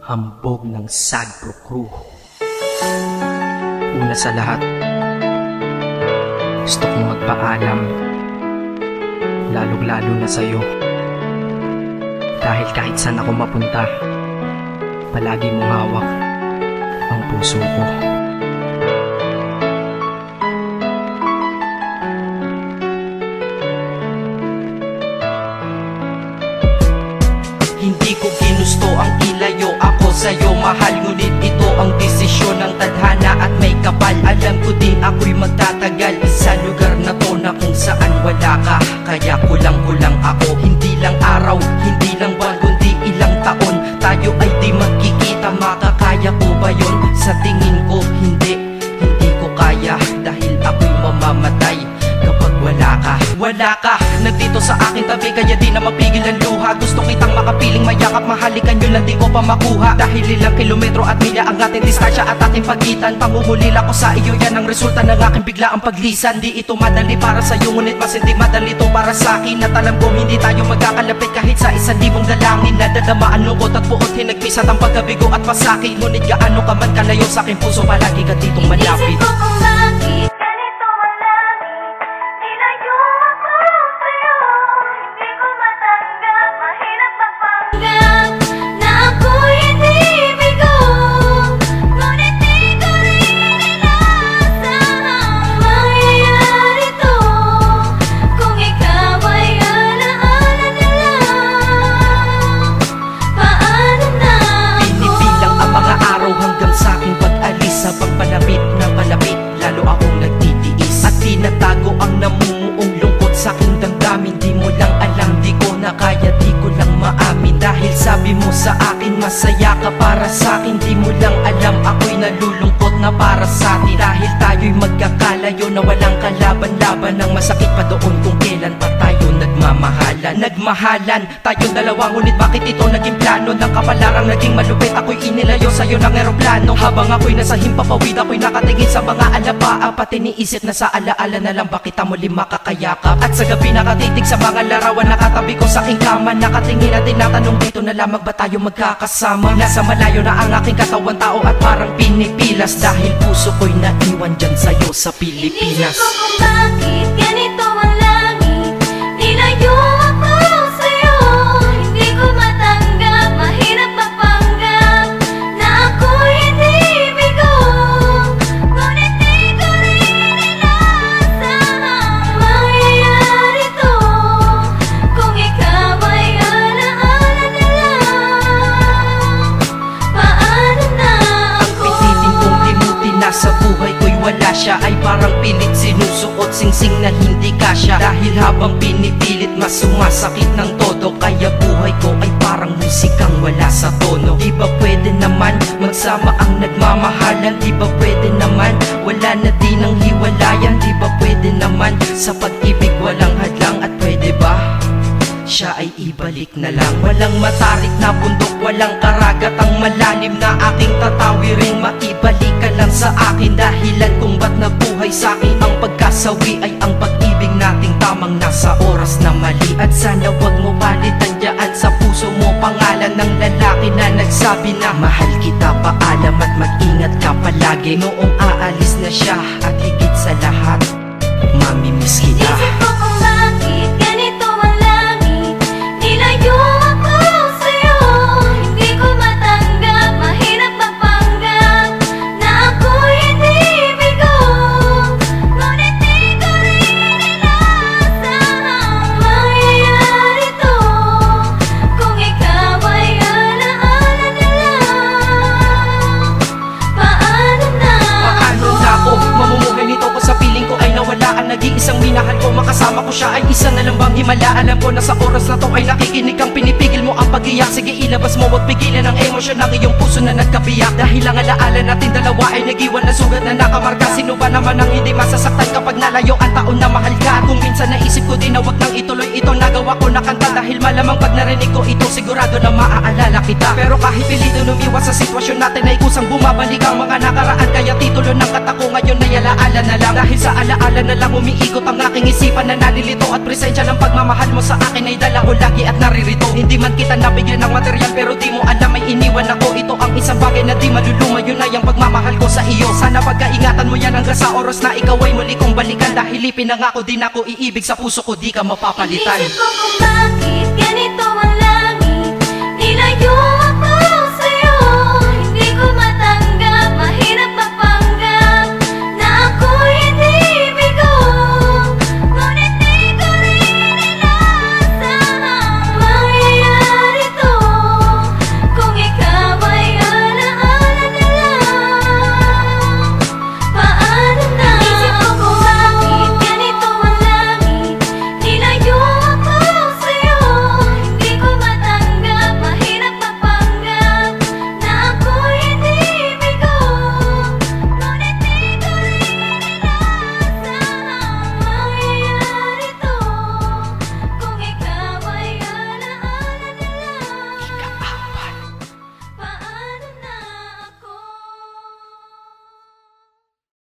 hambog ng Sagpro Crew. Una sa lahat, gusto kong magpaalam, lalong-lalo na sa'yo. Dahil kahit saan ako mapunta, palagi mong hawak ang puso ko. Hindi ko ginusto ang ilayo ako sa'yo, mahal. Ngunit ito ang desisyon ng tadhana at may kapal. Alam ko din ako'y magtatagal sa lugar na to na kung saan wala ka. Kaya kulang-kulang ako, hindi lang araw, hindi lang buwan, kundi ilang taon. Tayo ay di magkikita, makakaya ko ba yun? Sa tingin ko hindi ko kaya. Dahil ako'y mamamatay kapag wala ka. Wala ka, nandito sa aking tabi, kaya di na mapigil ang luha. Gusto kitang makapiling, mayakap, mahalikan yun lang di ko pa makuha. Dahil ilang kilometro at milya ang ating distansya at ating pagitan. Pangungulila ko sa iyo, yan ang resulta ng aking biglaang paglisan. Di ito madali para sa'yo, ngunit mas hindi madali ito para sa'kin. At alam ko hindi tayo magkakalapit kahit sa 1,000 dalangin. Nadadama ang lungkot at puot, hinagpisat ang pagkabigo at pasakit. Ngunit gaano ka man kalayo sa aking puso, palagi ka ditong malapit. Isip ko kung bakit ganito ang langit, nilayo ako sa'yo. Hindi ko matanggap, mahirap magpanggap na ako'y hindi bigo. Ngunit di ko rin inaasahang mangyayari to. Kung ikaw ay alaala na lang, paano na ako? Pinipilang ang mga araw hanggang sa aking pag-alis. Habang palapit na palapit, lalo akong nagtitiis. At tinatago ang namumuong lungkot sa aking damdamin. Di mo lang alam, di ko na kaya, di ko lang maamin. Dahil sabi mo sa akin, masaya ka para sa akin. Di mo lang alam, ako'y nalulungkot na para sa atin. Dahil tayo'y magkakalayo na walang kalaban-laban. Ang masakit pa doon kung kailan pa tayo nagmamahalan. Nagmahalan tayong dalawa, ngunit bakit ito naging plano? Ng kapalarang naging malupit, ako'y inilayo sa'yo ng eroplano. Habang ako'y nasa himpapawid, ako'y nakatingin sa mga alapaa. Pati niisip na sa alaala na lang bakit kita muli makakayakap. At sa gabi nakatitig sa mga larawan, nakatabi ko sa aking kama. Nakatingin at tinatanong, dito na lamang ba tayo magkakasama? Nasa malayo na ang aking katawan, tao at parang pinipilas. Dahil puso ko'y naiwan dyan sa'yo sa Pilipinas. Inisip ko kung bakit ganito ang langit, nilayo ako sa'yo. Hindi ko matanggap, mahirap magpanggap na ako'y hindi bigo. Ngunit di ko rin inaasahang mangyayari to. Kung ikaw ay alaala na lang, paano na ako? Pinitin kong limutin na sa buhay ko'y wala siya. Ay parang pilit sinusuot, singsing na hindi kasya. Dahil habang pinipilit, mas sumasakit ng todo. Kaya buhay ko ay parang musikang wala sa tono. Di ba pwede naman magsama ang nagmamahalan? Di ba pwede naman wala na din ang hiwalayan? Di ba pwede naman sa pag-ibig walang hadlang? At pwede ba siya ay ibalik na lang? Walang matarik na bundok, walang karagat ang malalim na aking tatawirin. Maibalik ka lang sa akin, dahilan kung ba't nabuhay sa akin ang pagkasawi ay ang pag-ibig nating tamang nasa oras na mali. At sana wag mo palitan dyan sa puso mo pangalan ng lalaki na nagsabi na mahal kita, paalam at mag-ingat ka palagi. Noong aalis na siya at higit sa lahat, mamimiss kita. Isip ko kung bakit ganito ang langit, nilayo ako sa'yo. Hindi ko matanggap, mahirap magpanggap na ako'y hindi bigo. Ngunit di ko rin inaasahang mangyayari to. Kung ikaw ay alaala na lang, paano na Paano na ako mamumuhay nito ko sa piling ko ay nawala ang nag-iisang minahal ko? Makasama ko siya ay isa na lang bang himala? Alam ko na sa oras na to ay nakikinig kang pinipigil mo ang pag-iyak. Sige ilabas mo, wag pigilan ang emosyon ng iyong puso na nagkabiyak. Dahil ang alaala natin dalawa ay nag-iwan na sugat na nakamarka. Sino ba naman ang hindi masasaktan kapag nalayo ang taon na mahal ka? Kung minsan naisip ko din na wag nang ituloy ito, ito nagawa ko na kanta, dahil malamang pag narinig ko ito sigurado na maaalala kita. Pero kahit pilito lumiwas sa sitwasyon natin ay kusang bumabalik ang mga nakaraan, kaya titulo ng kata ko ngayon ay alaala na lang. Dahil sa alaala na lang umiikot ang aking isipan na nalilito, at presensya ng pagmamahal mo sa akin ay dala ko lagi at naririto. Hindi man kita nabigyan ng material pero di mo alam ay iniwan ako. Ito ang isang bagay na di maluluma, yun ay ang pagmamahal ko sa iyo. Sana pagkaingatan mo yan hanggang sa oras na ikaw ay muli kong balikan, dahil ipinangako din ako iibig sa puso ko, di ka mapapalitan. Inisip ko kung bakit ganito ang langit, nilayo